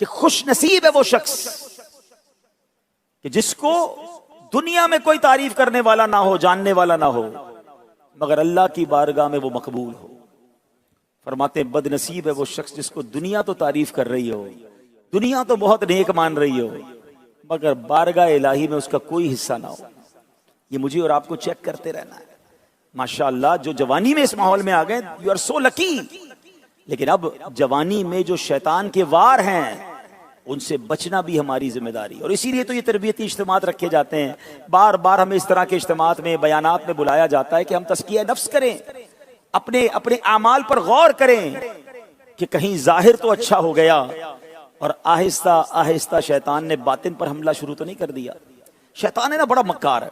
कि खुश नसीब है वो शख्स कि जिसको दुनिया में कोई तारीफ करने वाला ना हो, जानने वाला ना हो, मगर अल्लाह की बारगाह में वो मकबूल हो। फरमाते हैं बदनसीब है वो शख्स जिसको दुनिया तो तारीफ कर रही हो, दुनिया तो बहुत नेक मान रही हो, मगर बारगाह इलाही में उसका कोई हिस्सा ना हो। ये मुझे और आपको चेक करते रहना है। माशाअल्लाह जो जवानी में इस माहौल में आ गए, यू आर सो लकी। लेकिन अब जवानी में जो शैतान के वार हैं उनसे बचना भी हमारी जिम्मेदारी। और इसीलिए तो ये तरबियती इज्तिमात रखे जाते हैं। बार बार हमें इस तरह के इज्तिमात में, बयानात में बुलाया जाता है कि हम तस्किया नफ्स करें, अपने अपने आमाल पर गौर करें कि कहीं जाहिर तो अच्छा हो गया और आहिस्ता आहिस्ता शैतान ने बातिन पर हमला शुरू तो नहीं कर दिया। शैतान है ना बड़ा मक्कार है,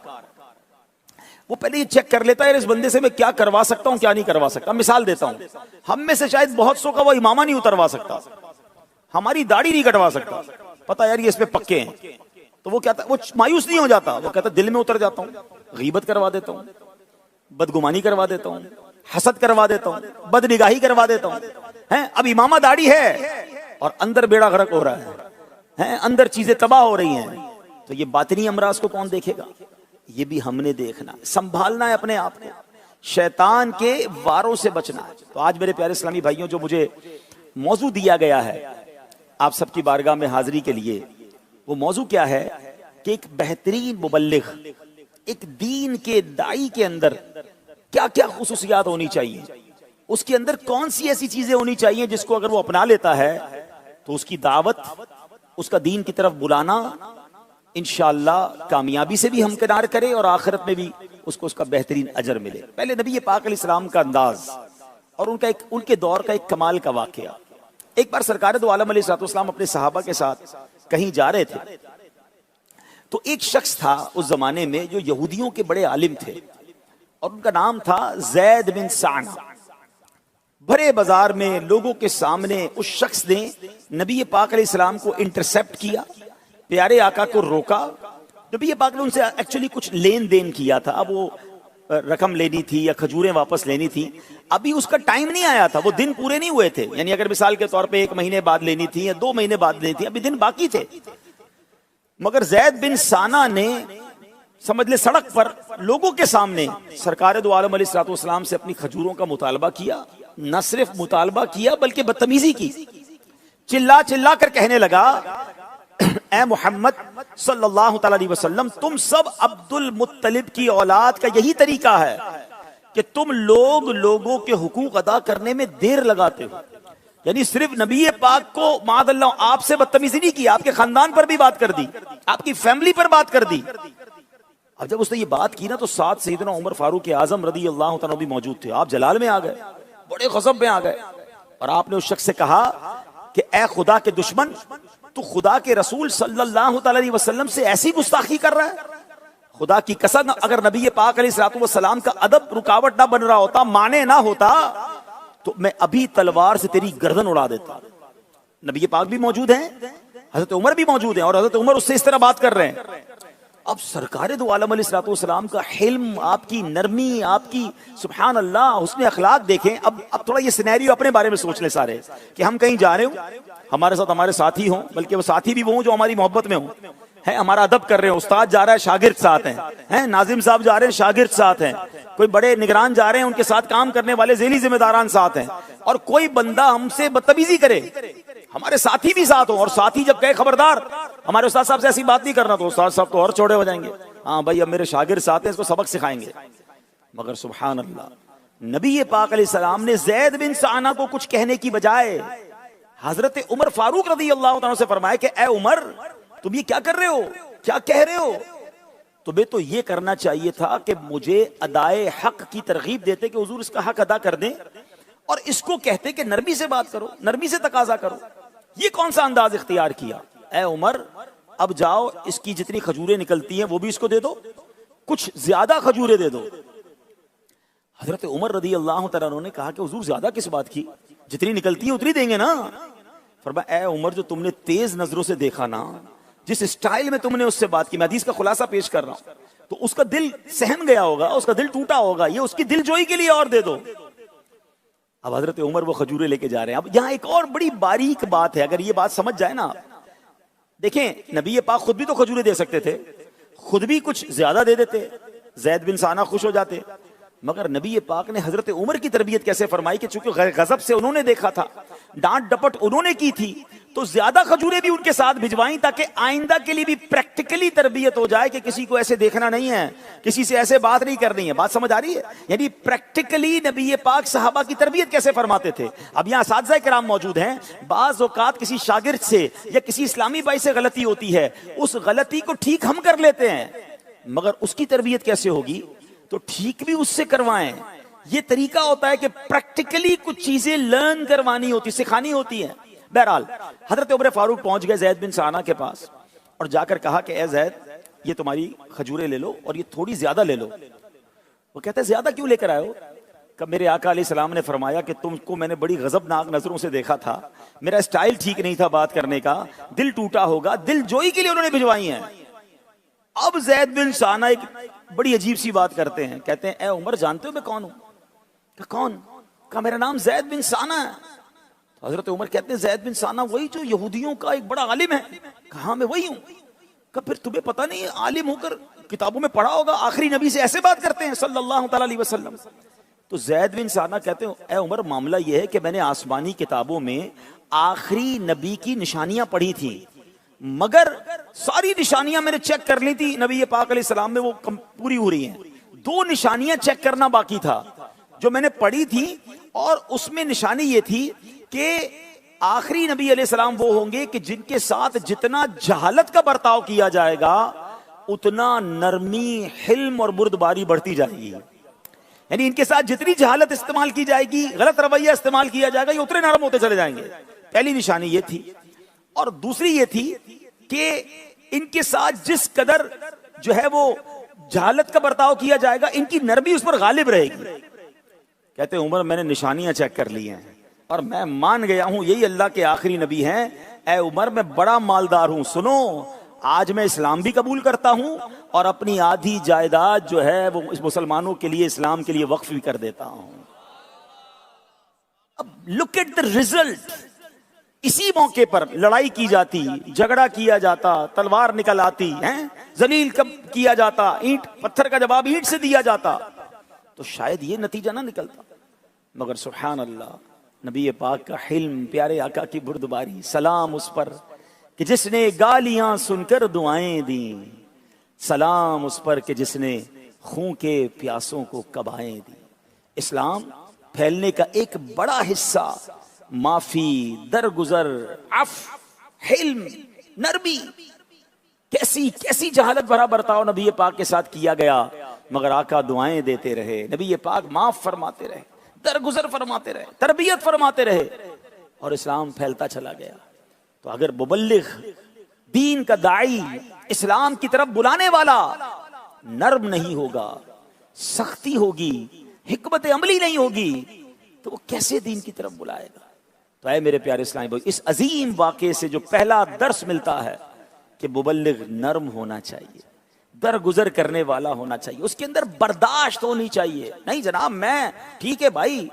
वो पहले ये चेक कर लेता है इस बंदे से मैं क्या करवा सकता हूं, क्या नहीं करवा सकता। मिसाल देता हूं, हम में से शायद बहुत सौ का वो इमामा नहीं उतरवा सकता, हमारी दाढ़ी नहीं कटवा सकता, पता यार ये इस पे पक्के हैं। तो वो क्या, वो मायूस नहीं हो जाता, वो कहता दिल में उतर जाता हूं, गीबत करवा देता हूं, बदगुमानी करवा देता हूं, हसद करवा देता हूं, बदनिगाही करवा देता हूं। हैं अब इमामा दाढ़ी है और अंदर बेड़ा गर्क हो रहा है, अंदर चीजें तबाह हो रही हैं। तो ये बातिनी अमराज को कौन देखेगा? ये भी हमने देखना, संभालना है अपने आप को, शैतान के वारों से बचना है। तो आज मेरे प्यारे इस्लामी भाइयों, जो मुझे मौजू दिया गया है आप सबकी बारगाह में हाजिरी के लिए, वो मौजू क्या है कि एक बेहतरीन मुबल्लिग, एक दीन के दाई के अंदर क्या क्या खुसूसियात होनी चाहिए, उसके अंदर कौन सी ऐसी चीजें होनी चाहिए जिसको अगर वो अपना लेता है तो उसकी दावत, उसका दीन की तरफ बुलाना इंशाअल्लाह कामयाबी से भी हमकिनार करे और आखिरत में भी उसको उसका बेहतरीन अजर मिले। पहले नबी पाक अलैहिस्सलाम का अंदाज और उनके दौर का एक कमाल का वाकया। एक बार सरकार दो आलम अलैहिस्सलाम अपने सहाबा के साथ कहीं जा रहे थे, तो एक शख्स था उस जमाने में जो यहूदियों के बड़े आलिम थे और उनका नाम था जैद बिन साना। भरे बाजार में लोगों के सामने उस शख्स ने नबी पाक अलैहिस्सलाम को इंटरसेप्ट किया, प्यारे आका को रोका। नबी पाक ने उनसे एक्चुअली कुछ लेन देन किया था, अब वो रकम लेनी थी या खजूरें वापस लेनी थी, अभी उसका टाइम नहीं आया था, वो दिन पूरे नहीं हुए थे। यानी अगर मिसाल के तौर पे 1 महीने बाद लेनी थी या 2 महीने बाद लेनी थी, अभी दिन बाकी थे। मगर जैद बिन साना ने समझ ले सड़क पर लोगों के सामने सरकार दो आलम अलैहिस्सलाम से अपनी खजूरों का मुतालबा किया। न सिर्फ मुतालबा किया बल्कि बदतमीजी की, चिल्ला चिल्ला कर कहने लगा, ए मोहम्मद सल्लल्लाहु अलैहि वसल्लम, तुम सब अब्दुल मुत्तलिब की औलाद का यही तरीका है कि तुम लोगों के हुकूक अदा करने में देर लगाते हो। यानी सिर्फ नबी पाक को मादअल्लाह आपसे बदतमीजी नहीं की, आपके खानदान पर भी बात कर दी, आपकी फैमिली पर बात कर दी। अब जब उसने ये बात की ना तो साथ सैयदना उमर फारूक आजम रदी अल्लाह तआला भी मौजूद थे। आप जलाल में आ गए, बड़े गज़ब में आ गए और आपने उस शख्स से कहा कि ए खुदा के दुश्मन, तू खुदा के रसूल सल्लल्लाहु अलैहि वसल्लम से ऐसी गुस्ताखी कर रहा है। खुदा की कसम, अगर नबी पाक अलैहिस्सलाम का अदब रुकावट ना बन रहा होता, माने ना होता, तो मैं अभी तलवार से तेरी गर्दन उड़ा देता। नबी पाक भी मौजूद हैं, हजरत उमर भी मौजूद हैं और हजरत उमर उससे इस तरह बात कर रहे हैं। अब सरकार दो आलम अलैहिस्सलाम का हिल्म, आपकी नरमी, आपकी सुभान अल्लाह हुस्न अखलाक देखें। अब थोड़ा ये सिनेरियो अपने बारे में सोच ले सारे कि हम कहीं जा रहे हो, हमारे साथ हमारे साथी हों, बल्कि वो साथी भी वो हों जो हमारी मोहब्बत में हों, है हमारा अदब कर रहे हैं। उस्ताद जा रहा है, शागिर्द साथ हैं, नाजिम साहब जा रहे हैं, शागिर्द साथ हैं, कोई बड़े निगरान जा रहे हैं, उनके साथ काम करने वाले ज़ेली जिम्मेदारान साथ हैं, और कोई बंदा हमसे बदतमीजी करे, हमारे साथी भी साथ हो, और साथी जब कहे खबरदार हमारे उस्ताद साहब से ऐसी बात नहीं करना, तो उस्ताद साहब तो और चौड़े हो जाएंगे, हाँ भाई अब मेरे शागिर्द साथ हैं, इसको सबक सिखाएंगे। मगर सुभान अल्लाह, नबी पाक अलैहिस्सलाम ने ज़ैद बिन साना को कुछ कहने की बजाय हजरत उमर फारूक रज़ी अल्लाह तआला से फरमाया कि ए उमर, तुम ये क्या कर रहे हो, क्या कह रहे हो? तुम्हें तो ये करना चाहिए था कि मुझे अदाए हक की तरगीब देते कि हुजूर इसका हक अदा कर दें, और इसको कहते कि नरमी से बात करो, नरमी से तकाजा करो। ये कौन सा अंदाज इख्तियार किया? ए उमर, अब जाओ, इसकी जितनी खजूरें निकलती हैं वो भी इसको दे दो, कुछ ज्यादा खजूरें दे दो। हजरत उमर रज़ी अल्लाह तआला अन्हु ने कहा कि हुजूर ज्यादा किस बात की, जितनी निकलती है उतनी देंगे ना। फरमाया, ए उमर, जो तुमने तेज नजरों से देखा ना, जिस स्टाइल में तुमने उससे बात की, मैं हदीस का खुलासा पेश कर रहा हूं, तो उसका दिल सहम गया होगा, उसका दिल टूटा होगा, ये उसकी दिलजोई के लिए और दे दो। अब हजरत उमर वो खजूरें लेके जा रहे हैं। अब यहां एक और बड़ी बारीक बात है, अगर ये बात समझ जाए ना, देखें नबी पाक खुद भी तो खजूरें दे सकते थे, खुद भी कुछ ज्यादा दे देते, जैद बिन साना खुश हो जाते, मगर नबी पाक ने हजरत उमर की तरबियत कैसे फरमाई कि चूंकि गजब से उन्होंने देखा था, डांट डपट उन्होंने की थी, तो ज्यादा खजूरें भी उनके साथ भिजवाई ताकि आइंदा के लिए भी प्रैक्टिकली तरबियत हो जाए कि किसी को ऐसे देखना नहीं है, किसी से ऐसे बात नहीं करनी है। बात समझ आ रही है? यानी प्रैक्टिकली नबी पाक सहाबा की तरबियत कैसे फरमाते थे। अब यहाँ साथी किराम मौजूद हैं, बाज औकात किसी शागिर्द से या किसी इस्लामी भाई से गलती होती है, उस गलती को ठीक हम कर लेते हैं, मगर उसकी तरबियत कैसे होगी, तो ठीक भी उससे करवाएं। ये तरीका होता है कि प्रैक्टिकली कुछ चीजें लर्न करवानी होती, सिखानी होती है। बहरहाल हजरत उमर फारूक पहुंच गए जैद बिन साना के पास और जाकर कहा कि ए जैद, ये तुम्हारी खजूरें ले लो और ये थोड़ी ज्यादा ले लो। वो कहते हैं ज्यादा क्यों लेकर आए हो? कब मेरे आका अलैहिस्सलाम ने फरमाया कि तुमको मैंने बड़ी गजबनाक नजरों से देखा था, मेरा स्टाइल ठीक नहीं था बात करने का, दिल टूटा होगा, दिल जोई के लिए उन्होंने भिजवाई है। अब जैद बिन साना एक बड़ी अजीब सी बात करते हैं, कहते हैं ए उमर जानते हो मैं कौन हूं? कौन? कहा मेरा नाम जैद बिन साना है। तो हजरत उमर कहते हैं जैद बिन साना वही जो यहूदियों का एक बड़ा आलिम है? कहा मैं वही हूं। कहा फिर तुम्हें पता नहीं आलिम होकर किताबों में पढ़ा होगा आखिरी नबी से ऐसे बात करते हैं सल्लल्लाहु अलैहि वसल्लम। तो जैद बिन साना कहते हैं ए उमर मामला यह है कि मैंने आसमानी किताबों में आखिरी नबी की निशानियां पढ़ी थी, मगर सारी निशानियां मैंने चेक कर ली थी नबी पाक अलैहिस्सलाम में, वो पूरी हो रही हैं। 2 निशानियां चेक करना बाकी था जो मैंने पढ़ी थी, और उसमें निशानी ये थी कि आखिरी नबी अलैहिस्सलाम वो होंगे कि जिनके साथ जितना जहालत का बर्ताव किया जाएगा उतना नरमी, हिल्म और बुर्दबारी बढ़ती जाएगी। यानी इनके साथ जितनी जहालत इस्तेमाल की जाएगी, गलत रवैया इस्तेमाल किया जाएगा, ये उतने नरम होते चले जाएंगे। पहली निशानी ये थी। और दूसरी ये थी कि इनके साथ जिस कदर जो है वो जहालत का बर्ताव किया जाएगा, इनकी नरमी उस पर गालिब रहेगी। कहते हैं उमर मैंने निशानियां चेक कर ली हैं और मैं मान गया हूं यही अल्लाह के आखिरी नबी हैं। ए उमर मैं बड़ा मालदार हूं, सुनो आज मैं इस्लाम भी कबूल करता हूं और अपनी आधी जायदाद जो है वो मुसलमानों के लिए, इस्लाम के लिए वक्फ भी कर देता हूं। अब लुक एट द रिजल्ट। इसी मौके पर लड़ाई की जाती, झगड़ा किया जाता, तलवार निकल आती है, जलील कब किया जाता, ईंट पत्थर का जवाब ईंट से दिया जाता, तो शायद ये नतीजा ना निकलता। मगर सुभान अल्लाह, नबी पाक का हिल्म, प्यारे आका की बुर्दबारी, सलाम उस पर कि जिसने गालियां सुनकर दुआएं दी, सलाम उस पर कि जिसने खून के प्यासों को कबाएं दी। इस्लाम फैलने का एक बड़ा हिस्सा माफी, दरगुजर, अफ, हिल्म, नरमी। कैसी कैसी जहालत भरा बर्ताव नबी पाक के साथ किया गया, मगर आका दुआएं देते रहे, नबी पाक माफ फरमाते रहे, दरगुजर फरमाते रहे, तरबियत फरमाते रहे, और इस्लाम फैलता चला गया। तो अगर मुबल्लिग, दीन का दाई, इस्लाम की तरफ बुलाने वाला नर्म नहीं होगा, सख्ती होगी, हिकमत अमली नहीं होगी, तो वो कैसे दीन की तरफ बुलाएगा। तो ऐ मेरे प्यारे इस्लामी भाई, इस अजीम वाक़े से जो पहला दर्स मिलता है कि मुबल्लिग नर्म होना चाहिए, दरगुजर करने वाला होना चाहिए, उसके अंदर बर्दाश्त होनी चाहिए। नहीं जनाब मैं ठीक है भाई,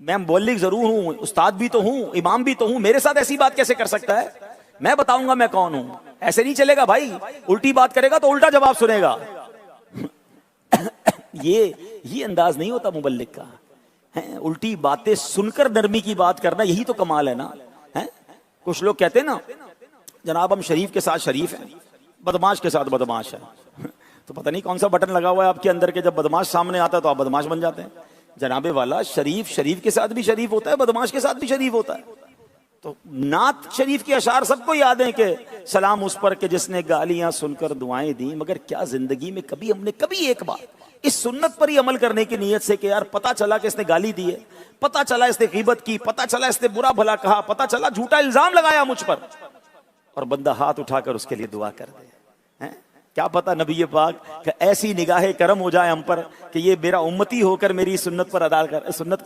मैं मुबल्लिग जरूर हूं, उस्ताद भी तो हूं, इमाम भी तो हूं, मेरे साथ ऐसी बात कैसे कर सकता है, मैं बताऊंगा मैं कौन हूं। ऐसे नहीं चलेगा भाई, उल्टी बात करेगा तो उल्टा जवाब सुनेगा। ये अंदाज नहीं होता मुबल्लिग का। है उल्टी बातें सुनकर नरमी की बात करना, यही तो कमाल है ना। है कुछ लोग कहते हैं ना जनाब हम शरीफ के साथ शरीफ हैं, बदमाश के साथ बदमाश है। तो पता नहीं कौन सा बटन लगा हुआ है आपके अंदर के, जब बदमाश सामने आता है तो आप बदमाश बन जाते हैं। जनाबे वाला शरीफ शरीफ के साथ भी शरीफ होता है, बदमाश के साथ भी शरीफ होता है। तो नात शरीफ के अशार सबको याद है कि सलाम उस पर कि जिसने गालियां सुनकर दुआएं दी। मगर क्या जिंदगी में कभी हमने कभी एक बार इस सुन्नत पर ही अमल करने की नीयत से कि यार पता चला कि इसने गाली दी है, पता चला इसने गीबत की, पता चला इसने बुरा भला कहा, पता चला झूठा इल्जाम लगाया मुझ पर, और बंदा हाथ उठाकर उसके लिए दुआ कर दे। हैं क्या पता नबी पाक कि ऐसी निगाहे करम हो जाए हम पर कि ये मेरा उम्मती होकर मेरी सुन्नत को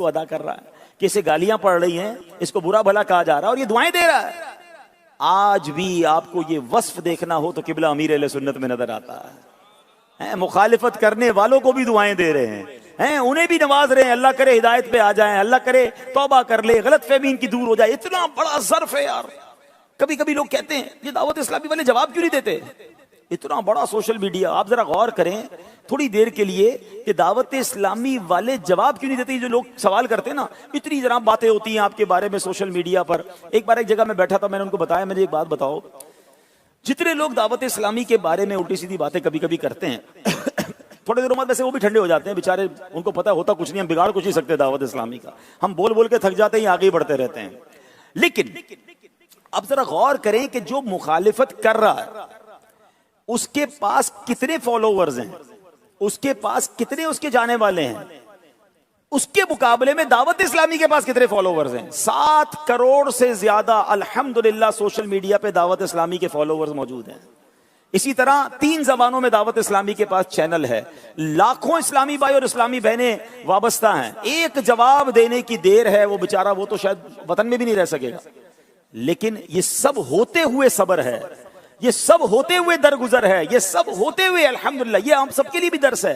अदा कर रहा है, कि इसे गालियां पड़ रही हैं, इसको बुरा भला कहा जा रहा है और ये दुआएं दे रहा है। आज भी आपको ये वस्फ देखना हो तो किबला अमीर अहले सुन्नत में नजर आता है। मुखालिफत करने वालों को भी दुआएं दे रहे हैं, हैं, उन्हें भी नवाज रहे हैं। अल्लाह करे हिदायत पे आ जाएं, अल्लाह करे तौबा कर ले, गलत फहमी इनकी दूर हो जाए। इतना बड़ा ज़र्फ है यार। कभी कभी लोग कहते हैं ये दावत इस्लामी वाले जवाब क्यों नहीं देते। इतना बड़ा सोशल मीडिया, आप जरा गौर करें थोड़ी देर के लिए कि दावत इस्लामी वाले जवाब क्यों नहीं देते। जो लोग सवाल करते हैं ना, इतनी जरा बातें होती हैं आपके बारे में सोशल मीडिया पर। एक बार एक जगह मैं बैठा था, मैंने उनको बताया, मुझे एक बात बताओ, जितने लोग दावत इस्लामी के बारे में उल्टी सीधी बातें कभी कभी करते हैं थोड़े देरों बाद वैसे वो भी ठंडे हो जाते हैं बेचारे, उनको पता होता कुछ नहीं, हम बिगाड़ कुछ नहीं सकते दावत इस्लामी का, हम बोल बोल के थक जाते हैं, आगे ही बढ़ते रहते हैं। लेकिन अब जरा गौर करें कि जो मुखालिफत कर रहा है उसके पास कितने फॉलोवर्स हैं, उसके पास कितने उसके जाने वाले हैं, उसके मुकाबले में दावत इस्लामी के पास कितने फॉलोवर्स हैं। 7 करोड़ से ज्यादा अल्हम्दुलिल्लाह सोशल मीडिया पे दावत इस्लामी के फॉलोवर्स मौजूद हैं। इसी तरह 3 जबानों में दावत इस्लामी के पास चैनल है। लाखों इस्लामी भाई और इस्लामी बहनें वाबस्ता हैं। एक जवाब देने की देर है, वो बेचारा वो तो शायद वतन में भी नहीं रह सकेगा। लेकिन ये सब होते हुए सब्र है, ये सब होते हुए दरगुजर है, ये सब होते हुए अल्हम्दुलिल्लाह, ये हम सबके लिए भी दर्स है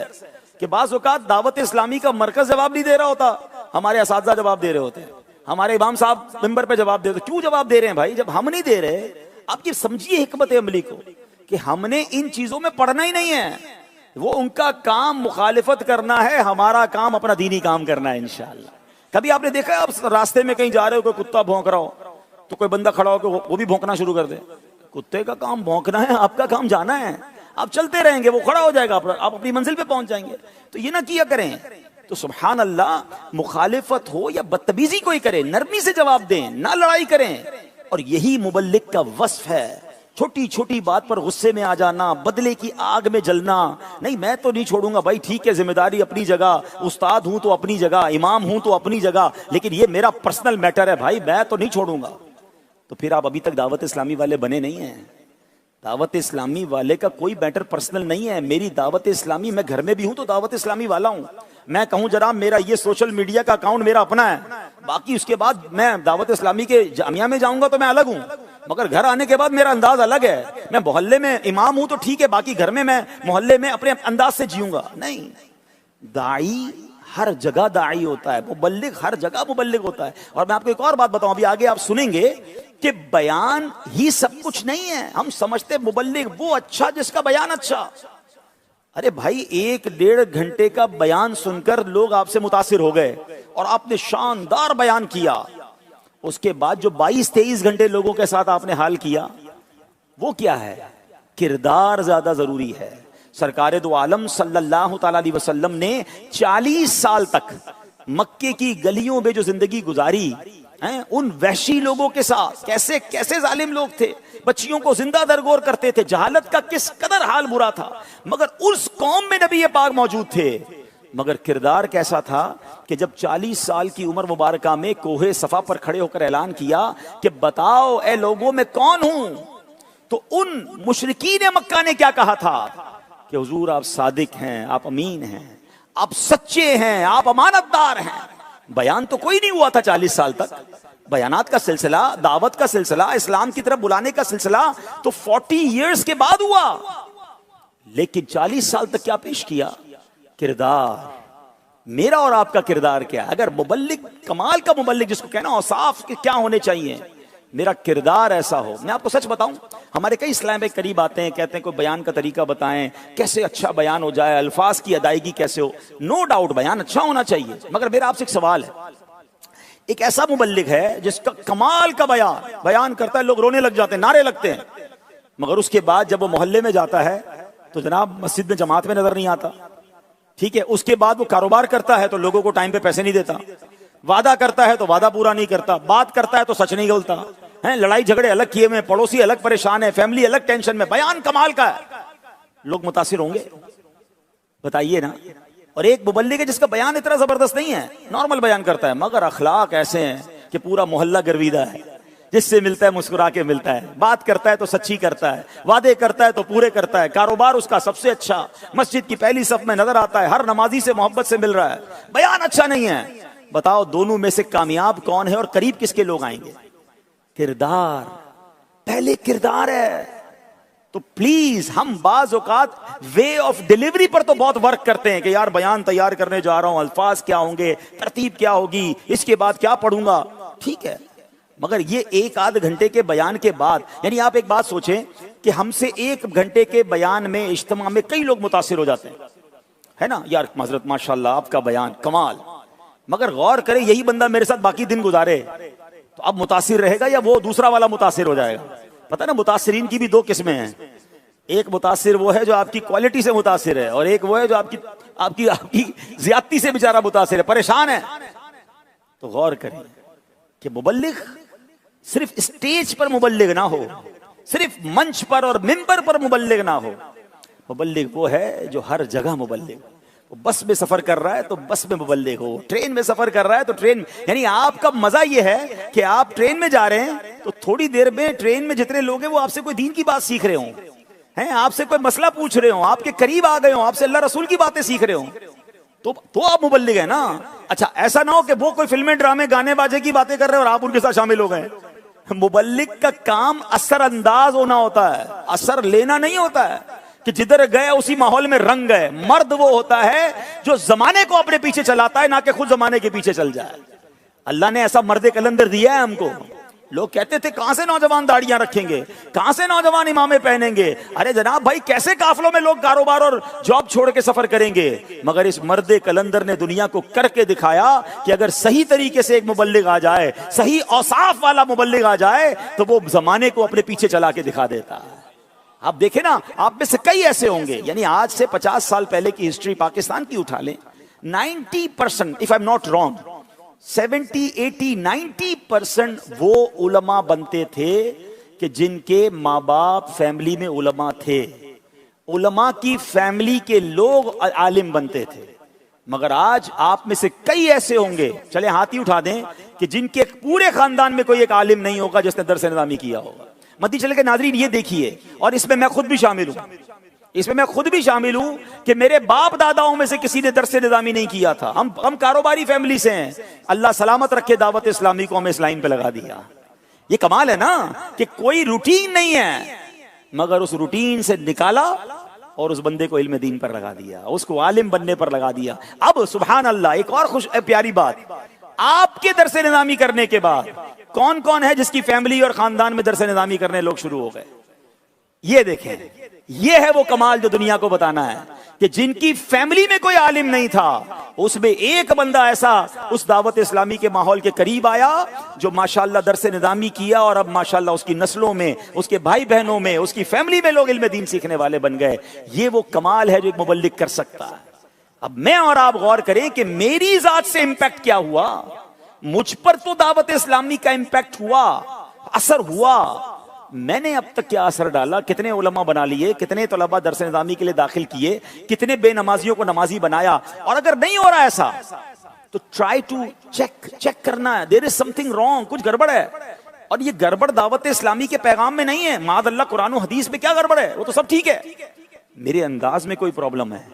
कि बाज़ औक़ात दावत इस्लामी का मरकज जवाब नहीं दे रहा होता, हमारे असातिज़ा जवाब दे रहे होते हैं, हमारे इमाम साहब मिंबर पे जवाब दे रहे। क्यों जवाब दे रहे हैं भाई जब हम नहीं दे रहे। आप ये समझिए हिकमत अमली को कि हमने इन चीजों में पढ़ना ही नहीं है। वो उनका काम मुखालिफत करना है, हमारा काम अपना दीनी काम करना है इंशाअल्लाह। कभी आपने देखा है आप रास्ते में कहीं जा रहे हो, कोई कुत्ता भौंक रहा हो तो कोई बंदा खड़ा हो वो भी भौंकना शुरू कर दे। कुत्ते का काम भौंकना है, आपका काम जाना है। आप चलते रहेंगे, वो खड़ा हो जाएगा, आप अपनी मंजिल पे पहुंच जाएंगे। तो ये ना किया करें। तो सुभान अल्लाह, मुखालिफत हो या बदतमीजी कोई करे, नरमी से जवाब दें, ना लड़ाई करें। और यही मुबल्लिग का वस्फ है। छोटी छोटी बात पर गुस्से में आ जाना, बदले की आग में जलना, नहीं मैं तो नहीं छोड़ूंगा भाई, ठीक है जिम्मेदारी अपनी जगह, उस्ताद हूं तो अपनी जगह, इमाम हूं तो अपनी जगह, लेकिन ये मेरा पर्सनल मैटर है भाई, मैं तो नहीं छोड़ूंगा। तो फिर आप अभी तक दावत इस्लामी वाले बने नहीं हैं। दावत इस्लामी वाले का कोई मैटर पर्सनल नहीं है। मेरी दावत इस्लामी, मैं घर में भी हूं तो दावत इस्लामी वाला हूं। मैं कहूं जरा मेरा ये सोशल मीडिया का अकाउंट मेरा अपना है, बाकी उसके बाद मैं दावत इस्लामी के जामिया में जाऊंगा तो मैं अलग हूं, मगर घर आने के बाद मेरा अंदाज अलग है। मैं मोहल्ले में इमाम हूं तो ठीक है, बाकी घर में मैं मोहल्ले में अपने अंदाज से जीऊंगा। नहीं, दाई हर जगह दाई होता है, मुबल्लिग हर जगह मुबल्लिग होता है। और मैं आपको एक और बात बताऊं, अभी आगे आप सुनेंगे कि बयान ही सब कुछ नहीं है। हम समझते मुबल्लिग वो अच्छा जिसका बयान अच्छा। अरे भाई, 1-1.5 घंटे का बयान सुनकर लोग आपसे मुतासिर हो गए और आपने शानदार बयान किया। उसके बाद जो 22-23 घंटे लोगों के साथ आपने हाल किया, वो क्या है? किरदार ज्यादा जरूरी है। सरकारे दो आलम सल्लल्लाहु तआला अलैहि वसल्लम ने 40 साल तक मक्के की गलियों में जो जिंदगी गुजारी हैं, उन वहशी लोगों के साथ कैसे कैसे जालिम लोग थे, बच्चियों को जिंदा दरगोर करते थे, जहालत का किस कदर हाल बुरा था, मगर उस कौम में नबी पाक मौजूद थे। मगर किरदार कैसा था कि जब 40 साल की उम्र मुबारका में कोहे सफा पर खड़े होकर ऐलान किया कि बताओ ए लोगों में कौन हूं, तो उन मुशरिकीन मक्का ने क्या कहा था कि हुजूर आप सादिक हैं, आप अमीन हैं, आप सच्चे हैं, आप अमानतदार हैं। बयान तो कोई नहीं हुआ था 40 साल तक। बयानात का सिलसिला, दावत का सिलसिला, इस्लाम की तरफ बुलाने का सिलसिला तो 40 इयर्स के बाद हुआ। लेकिन 40 साल तक क्या पेश किया? किरदार। मेरा और आपका किरदार क्या? अगर मुबल्लिग, कमाल का मुबल्लिग जिसको कहना हो, साफ क्या होने चाहिए, मेरा किरदार ऐसा हो। मैं आपको सच बताऊं, हमारे कई इस्लाम में करीब आते हैं, कहते हैं कोई बयान का तरीका बताएं, कैसे अच्छा बयान हो जाए, अल्फाज की अदायगी कैसे हो। नो डाउट बयान अच्छा होना चाहिए, मगर मेरा आपसे एक सवाल है। एक ऐसा मुबल्लिग है जिसका कमाल का बयान करता है, लोग रोने लग जाते हैं, नारे लगते हैं, मगर उसके बाद जब वो मोहल्ले में जाता है तो जनाब मस्जिद में जमात में नजर नहीं आता। ठीक है, उसके बाद वो कारोबार करता है तो लोगों को टाइम पे पैसे नहीं देता, वादा करता है तो वादा पूरा नहीं करता, बात करता है तो सच नहीं बोलता है, लड़ाई झगड़े अलग किए हुए, पड़ोसी अलग परेशान है, फैमिली अलग टेंशन में, बयान कमाल का है, लोग मुतासिर होंगे? बताइए ना। और एक मुबल्लिग है जिसका बयान इतना जबरदस्त नहीं है, नॉर्मल बयान करता है, मगर अखलाक ऐसे हैं कि पूरा मोहल्ला गर्विदा है, जिससे मिलता है मुस्कुरा के मिलता है, बात करता है तो सच्ची करता है, वादे करता है तो पूरे करता है, कारोबार उसका सबसे अच्छा, मस्जिद की पहली सफ में नजर आता है, हर नमाजी से मोहब्बत से मिल रहा है, बयान अच्छा नहीं है। बताओ दोनों में से कामयाब कौन है और करीब किसके लोग आएंगे? किरदार। पहले किरदार है तो प्लीज हम बाज औकात वे ऑफ डिलीवरी पर तो बहुत वर्क करते हैं कि यार बयान तैयार करने जा रहा हूं, अल्फाज क्या होंगे, तरतीब क्या होगी, इसके बाद क्या पढ़ूंगा, ठीक है। मगर ये एक आध घंटे के बयान के बाद, यानी आप एक बात सोचें कि हमसे एक घंटे के बयान में, इज्तिमा में कई लोग मुतासिर हो जाते हैं, है ना, यार हजरत माशाल्लाह आपका बयान कमाल। मगर गौर करें यही बंदा मेरे साथ बाकी दिन गुजारे तो अब मुतासिर रहेगा या वो दूसरा वाला मुतासिर हो जाएगा? पता ना, मुतासिरीन की भी दो किस्में हैं। एक मुतासिर वो है जो आपकी क्वालिटी से मुतासिर है, और एक वो है जो आपकी आपकी आपकी ज्यादती से बेचारा मुतासिर है, परेशान है। तो गौर करें कि मुबल्लिग सिर्फ स्टेज पर मुबल्लिग ना हो, सिर्फ मंच पर और मिंबर पर मुबल्लिग ना हो। मुबल्लिग वो है जो हर जगह मुबल्लिग हो। वो बस में सफर कर रहा है तो बस में मुबल्लिग हो, ट्रेन में सफर कर रहा है तो ट्रेन, यानी आपका मजा ये है कि आप ट्रेन में जा रहे हैं तो थोड़ी देर में ट्रेन में जितने लोग हैं वो आपसे कोई दीन की बात सीख रहे हो, हैं आपसे कोई मसला पूछ रहे हो, आपके करीब आ गए हो, आपसे अल्लाह रसूल की बातें सीख रहे हो, तो आप मुबल्लिग है ना। अच्छा, ऐसा ना हो कि वो कोई फिल्में ड्रामे गाने बाजे की बातें कर रहे हो और आप उनके साथ शामिल हो गए। मुबल्लिग का काम असर अंदाज होना होता है, असर लेना नहीं होता है कि जिधर गए उसी माहौल में रंग गए। मर्द वो होता है जो जमाने को अपने पीछे चलाता है, ना कि खुद जमाने के पीछे चल जाए। अल्लाह ने ऐसा मर्द कलंदर दिया है हमको। लोग कहते थे कहां से नौजवान दाढ़ियां रखेंगे, कहां से नौजवान इमामे पहनेंगे। अरे जनाब भाई, कैसे काफिलों में लोग कारोबार और जॉब छोड़ के सफर करेंगे। मगर इस मर्द कलंदर ने दुनिया को करके दिखाया कि अगर सही तरीके से एक मुबल्लिग आ जाए, सही औसाफ वाला मुबल्लिग आ जाए, तो वो जमाने को अपने पीछे चला के दिखा देता है। आप देखें ना, आप में से कई ऐसे होंगे, यानी आज से 50 साल पहले की हिस्ट्री पाकिस्तान की उठा लें, 90%, if I am not wrong, 70, 80, 90% वो उलमा बनते थे कि जिनके माँ बाप फैमिली में उलमा थे। उलमा की फैमिली के लोग आलिम बनते थे। मगर आज आप में से कई ऐसे होंगे, चले हाथ ही उठा दें, कि जिनके पूरे खानदान में कोई एक आलिम नहीं होगा जिसने दरस निज़ामी किया होगा। मदी चले के नाज़रीन, ये देखिए, और इसमें मैं खुद भी शामिल हूं, इसमें मैं खुद भी शामिल हूं कि मेरे बाप दादाओं में से किसी ने दरस निज़ामी नहीं किया था। हम कारोबारी फैमिली से हैं। अल्लाह सलामत रखे, दावत इस्लामी को हमें इस लाइन पे लगा दिया। ये कमाल है ना कि कोई रूटीन नहीं है, मगर उस रूटीन से निकाला और उस बंदे को इल्म दीन पर लगा दिया, उसको आलिम बनने पर लगा दिया। अब सुभान अल्लाह, एक और खुश प्यारी बात, आपके दरस निज़ामी करने के बाद कौन कौन है जिसकी फैमिली और खानदान में दरस निज़ामी करने लोग शुरू हो गए। ये देखें, ये है वो कमाल जो दुनिया को बताना है कि जिनकी फैमिली में कोई आलिम नहीं था, उसमें एक बंदा ऐसा उस दावत इस्लामी के माहौल के करीब आया जो माशाल्लाह दरस निज़ामी किया, और अब माशाल्लाह उसकी नस्लों में, उसके भाई बहनों में, उसकी फैमिली में लोग इल्म दीन सीखने वाले बन गए। ये वो कमाल है जो एक मुबल्लिग कर सकता है। अब मैं और आप गौर करें कि मेरी जात से इंपैक्ट क्या हुआ। मुझ पर तो दावत इस्लामी का इंपैक्ट हुआ, असर हुआ। मैंने अब तक क्या असर डाला, कितने उलमा बना लिए, कितने तलबा दरस निज़ामी के लिए दाखिल किए, कितने बेनमाजियों को नमाजी बनाया। और अगर नहीं हो रहा ऐसा तो ट्राई टू चेक करना है, देयर इज समथिंग रॉन्ग, कुछ गड़बड़ है। और ये गड़बड़ दावत इस्लामी के पैगाम में नहीं है, मादअल्लाह कुरान और हदीस में क्या गड़बड़ है, वो तो सब ठीक है। मेरे अंदाज में कोई प्रॉब्लम है,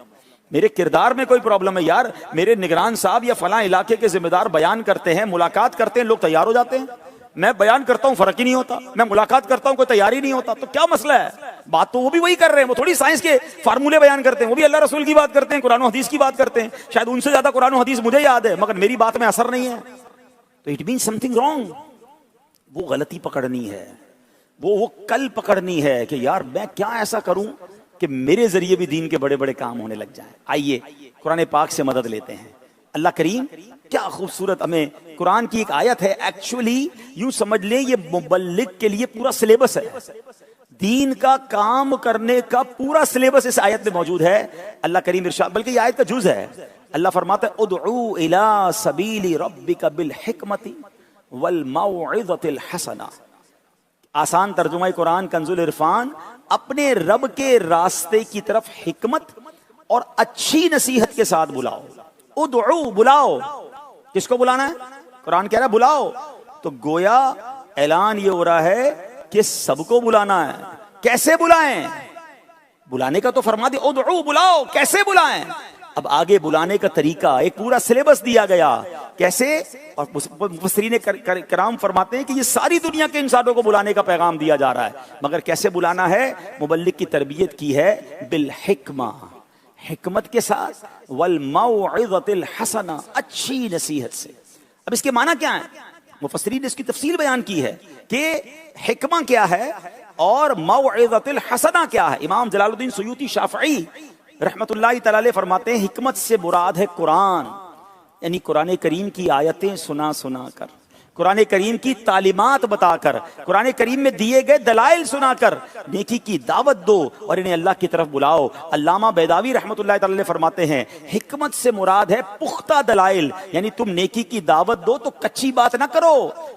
मेरे किरदार में कोई प्रॉब्लम है। यार मेरे निगरान साहब या फलां इलाके के जिम्मेदार बयान करते हैं, मुलाकात करते हैं, लोग तैयार हो जाते हैं। मैं बयान करता हूं, फर्क ही नहीं होता। मैं मुलाकात करता हूं, कोई तैयारी नहीं होता। तो क्या मसला है? बात तो वो भी वही कर रहे हैं, वो थोड़ी साइंस के फार्मूले बयान करते हैं, वो भी अल्लाह रसूल की बात करते हैं, कुरान और हदीस की बात करते हैं। शायद उनसे ज्यादा कुरान और हदीस मुझे याद है, मगर मेरी बात में असर नहीं है, तो इट मीन समथिंग रॉन्ग। वो गलती पकड़नी है, वो कल पकड़नी है कि यार मैं क्या ऐसा करूं कि मेरे जरिए भी दीन के बड़े बड़े काम होने लग जाएं। आइए कुरान पाक से मदद लेते हैं। अल्लाह करीम क्या खूबसूरत, हमें कुरान की एक आयत है, एक्चुअली यूं समझ लें ये मुबल्लिग के लिए पूरा सिलेबस है, दीन का काम करने का पूरा सिलेबस इस आयत में मौजूद है। अल्लाह करीम इरशाद, बल्कि ये आयत का जुज़ है। अल्लाह फरमाता है उदउ इला सबीली रब्बिका बिल हिकमति वल मौइज़तिल हसना। आसान तर्जुमा कुरान कंजुल इरफान, अपने रब के रास्ते की तरफ हिकमत और अच्छी नसीहत के साथ बुलाओ। उदउ, बुलाओ। किसको बुलाना है? कुरान कह रहा है बुलाओ। तो गोया ऐलान ये हो रहा है कि सबको बुलाना है। कैसे बुलाएं? बुलाने का तो फरमा दिया, उदउ, बुलाओ। कैसे बुलाएं? अब आगे बुलाने का तरीका, एक पूरा सिलेबस दिया गया कैसे। और मुफस्सिरीन कराम फरमाते हैं कि ये सारी दुनिया के इंसानों को बुलाने का पैगाम दिया जा रहा है, मगर कैसे बुलाना है। मुबल्लिग की तरबियत की है बिल हिकमा, हिकमत के साथ, वल मौइज़तिल हसना, अच्छी नसीहत से। अब इसके माना क्या है, मुफस्सिरीन ने इसकी तफसील बयान की है कि हिकमा क्या है और मौइज़तिल हसना क्या है। इमाम जलालुद्दीन सुयूती शाफ़ई रहमतुल्लाहि तआला अलैह फरमाते हैं हिकमत से मुराद है कुरान, यानी कुरान करीम की आयतें सुना सुना कर, कुरान करीम की तालीमात बताकर, कुरान करीम में दिए गए दलाइल सुनाकर नेकी की दावत दो और इन्हें अल्लाह की तरफ बुलाओ। अल्लामा बैदावी रहमतुल्लाह तआला अलैह फरमाते हैं हिकमत से मुराद है पुख्ता दलाइल, यानी तुम नेकी की दावत दो तो कच्ची बात ना करो,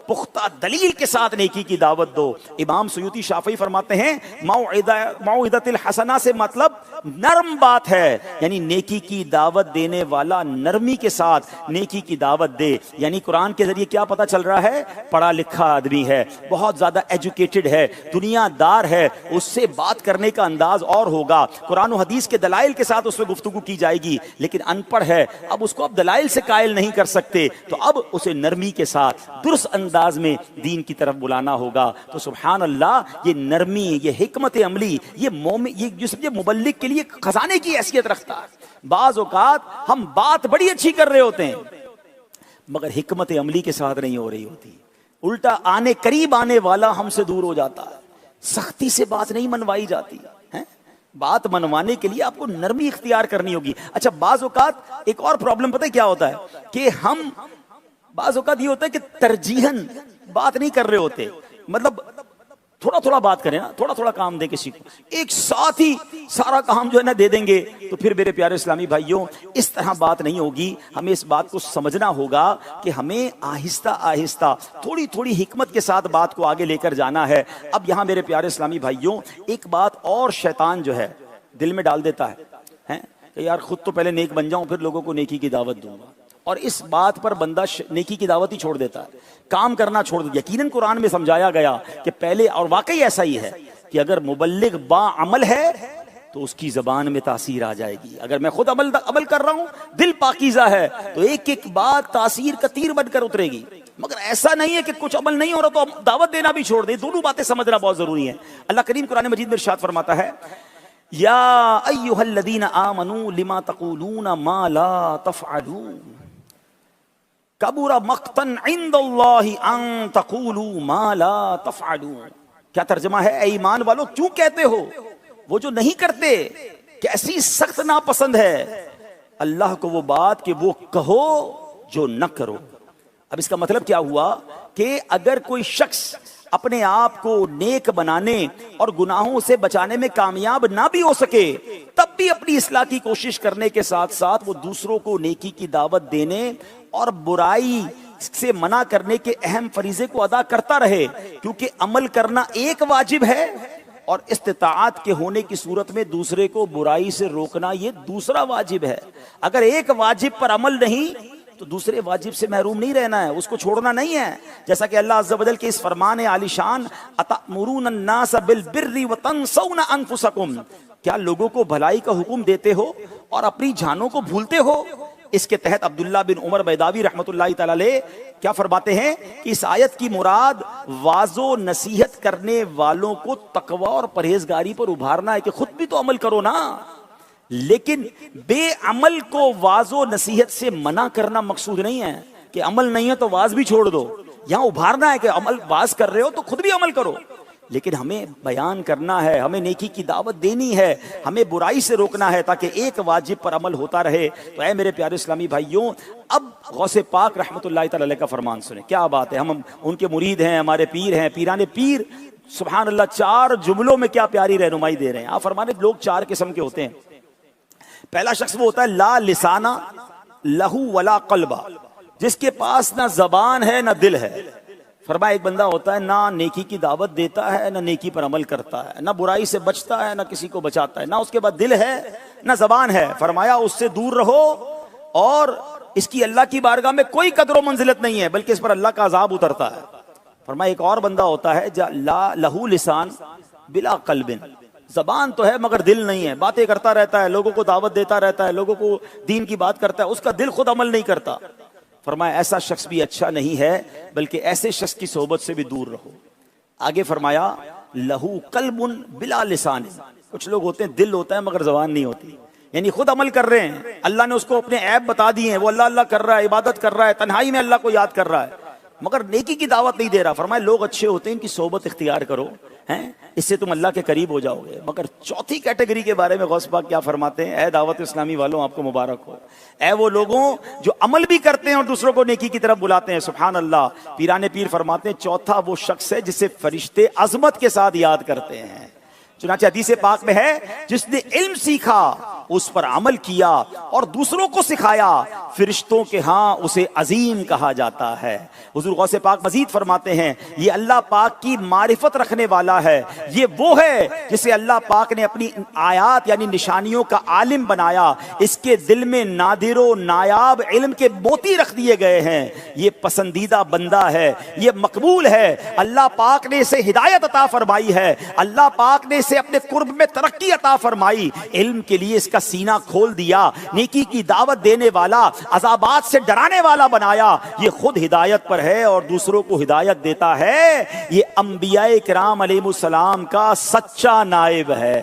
पुख्ता दलील के साथ नेकी की दावत दो। इमाम सुयूती शाफ़ी फरमाते हैं मौइज़तिल हसना से मतलब नरम बात है, यानी नेकी की दावत देने वाला नरमी के साथ नेकी की दावत दे। यानी कुरान के जरिए क्या पता चल रहा है, पढ़ा लिखा आदमी है, बहुत ज्यादा एजुकेटेड है, दुनियादार है, उससे बात करने का अंदाज और होगा, कुरान और हदीस के दलाइल के साथ उसमें गुफ्तगू की जाएगी। लेकिन अनपढ़ है, अब उसको अब दलाइल से कायल नहीं कर सकते, तो अब उसे नरमी के साथ दुरुस्त अंदाज में दीन की तरफ बुलाना होगा। तो सुभान अल्लाह, ये नरमी, ये हिकमत अमली, ये जो मुबल्लिग के लिए खजाने की हैसियत रखता है। बाज़ औक़ात हम बात बड़ी अच्छी कर रहे होते हैं मगर हिकमत अमली के साथ नहीं हो रही होती, उल्टा आने करीब आने वाला हमसे दूर हो जाता है, सख्ती से बात नहीं मनवाई जाती है। बात मनवाने के लिए आपको नरमी इख्तियार करनी होगी। अच्छा, बाज़ औक़ात एक और प्रॉब्लम पता है क्या होता है कि हम बाज़ औक़ात ये होता है कि तरजीहन बात नहीं कर रहे होते, मतलब थोड़ा थोड़ा बात करें ना, थोड़ा थोड़ा काम दे किसी को, एक साथ ही सारा काम जो है ना दे देंगे, तो फिर मेरे प्यारे इस्लामी भाइयों इस तरह बात नहीं होगी। हमें इस बात को समझना होगा कि हमें आहिस्ता आहिस्ता थोड़ी थोड़ी हिकमत के साथ बात को आगे लेकर जाना है। अब यहाँ मेरे प्यारे इस्लामी भाइयों एक बात और शैतान जो है दिल में डाल देता है कि यार खुद तो पहले नेक बन जाऊं फिर लोगों को नेकी की दावत दूंगा, और इस बात पर बंदा नेकी की दावत ही छोड़ देता है, काम करना छोड़ देता। यकीनन कुरान में समझाया गया कि पहले, और वाकई ऐसा ही है कि अगर मुबल्लिग बाअमल है तो उसकी जबान में तासीर आ जाएगी। अगर मैं खुद अमल कर रहा हूं, दिल पाकीज़ा है, तो एक एक बात तासीर का तीर बनकर उतरेगी। मगर ऐसा नहीं है कि कुछ अमल नहीं हो रहा तो दावत देना भी छोड़ दे। दोनों बातें समझना बहुत जरूरी है। अल्लाह करीम कुरान मजीद में इरशाद फरमाता है, या अय्युहल्लज़ीना आमनू लिमा तक़ूलूना मा ला तफ़अलून कबुरा मक़तन इंदल्लाहि अन तक़ूलू मा ला तफ़अलून। क्या तर्जुमा है, ऐ ईमान वालों क्यों कहते हो वो जो नहीं करते, कैसी सख्त नापसंद है अल्लाह को वो बात कि वो कहो जो न करो। अब इसका मतलब क्या हुआ कि अगर कोई शख्स अपने आप को नेक बनाने और गुनाहों से बचाने में कामयाब ना भी हो सके, तब भी अपनी इस्लाह की कोशिश करने के साथ साथ वो दूसरों को नेकी की दावत देने और बुराई से मना करने के अहम फरीजे को अदा करता रहे, क्योंकि अमल करना एक वाजिब है और इस्तिताअत के होने की सूरत में दूसरे को बुराई से रोकना ये दूसरा वाजिब है। अगर एक वाजिब पर अमल नहीं तो दूसरे वाजिब से महरूम नहीं रहना है, उसको छोड़ना नहीं है। जैसा कि अल्लाह अज़्ज़ा वजल के इस फरमान आलिशान, अतअमुरून अन्नास बिल बिर्रि व तंसौना अनफुसकुम, क्या लोगों को भलाई का हुक्म देते हो और अपनी जानों को भूलते हो। इसके तहत अब्दुल्ला बिन उमर बैदावी रहमतुल्लाहि तआला अलैह क्या फरमाते हैं कि इस आयत की मुराद वाजो नसीहत करने वालों को तकवा और परहेजगारी पर उभारना है कि खुद भी तो अमल करो ना, लेकिन बेअमल को वाजो नसीहत से मना करना मकसूद नहीं है कि अमल नहीं है तो वाज भी छोड़ दो। यहां उभारना है कि अमल वाज कर रहे हो तो खुद भी अमल करो, लेकिन हमें बयान करना है, हमें नेकी की दावत देनी है, हमें बुराई से रोकना है ताकि एक वाजिब पर अमल होता रहे। तो ऐ मेरे प्यारे इस्लामी भाइयों, अब गौसे पाक रहमतुल्लाहि तआला अलैह का फरमान सुने। क्या बात है, हम उनके मुरीद हैं, हमारे पीर हैं, पीराने पीर। सुभान अल्लाह, 4 जुमलों में क्या प्यारी रहनुमाई दे रहे हैं। आप फरमाने लोग 4 किस्म के होते हैं। पहला शख्स वो होता है ला लिसाना लहू वला कल्बा, जिसके पास ना जबान है ना दिल है। फरमाया एक बंदा होता है ना नेकी की दावत देता है, ना नेकी पर अमल करता है, ना बुराई से बचता है, ना किसी को बचाता है, ना उसके बाद दिल है ना जबान है। फरमाया उससे दूर रहो और इसकी अल्लाह की बारगाह में कोई कदर मंजिलत नहीं है, बल्कि इस पर अल्लाह का अजाब उतरता है। फरमाया एक और बंदा होता है ला लहू लिसान बिला कल्बिन, जबान तो है मगर दिल नहीं है, बातें करता रहता है, लोगों को दावत देता रहता है, लोगों को दीन की बात करता है, उसका दिल खुद अमल नहीं करता। फरमाया ऐसा शख्स भी अच्छा नहीं है, बल्कि ऐसे शख्स की सोहबत से भी दूर रहो। आगे फरमाया लहू कल्बुन बिला लिसान, कुछ लोग होते हैं दिल होता है मगर जबान नहीं होती, यानी खुद अमल कर रहे हैं, अल्लाह ने उसको अपने ऐब बता दिए हैं, वो अल्लाह अल्लाह कर रहा है, इबादत कर रहा है, तन्हाई में अल्लाह को याद कर रहा है, मगर नेकी की दावत नहीं दे रहा। फरमाया लोग अच्छे होते हैं, इनकी सोहबत इख्तियार करो, हैं, इससे तुम अल्लाह के करीब हो जाओगे। मगर चौथी कैटेगरी के बारे में गौस पाक क्या फरमाते हैं, ऐ दावत इस्लामी वालों आपको मुबारक हो, ऐ वो लोगों जो अमल भी करते हैं और दूसरों को नेकी की तरफ बुलाते हैं। सुभान अल्लाह, पीराने पीर फरमाते हैं चौथा वो शख्स है जिसे फरिश्ते अजमत के साथ याद करते हैं। चुनांचे हदीस पाक में है जिसने इल्म सीखा, उस पर अमल किया और दूसरों को सिखाया, फिरिश्तों के हां उसे अजीम कहा जाता है। हुजूर गौसे पाक मजीद फरमाते हैं ये अल्लाह पाक की मारिफत रखने वाला है, ये वो है जिसे अल्लाह पाक ने अपनी आयात यानी निशानियों का आलिम बनाया, इसके दिल में नादिरो नायाब इल्म के मोती रख दिए गए हैं, ये पसंदीदा बंदा है, ये मकबूल है, अल्लाह पाक ने इसे हिदायत अता फरमाई है, अल्लाह पाक ने इसे अपने कुर्ब में तरक्की अता फरमाई, इल्म के लिए इसका सीना खोल दिया, नेकी की दावत देने वाला, अज़ाबात से डराने वाला बनाया, ये खुद हिदायत पर है और दूसरों को हिदायत देता है, ये अंबियाए किराम अलैहिमुस्सलाम का सच्चा नाइब है।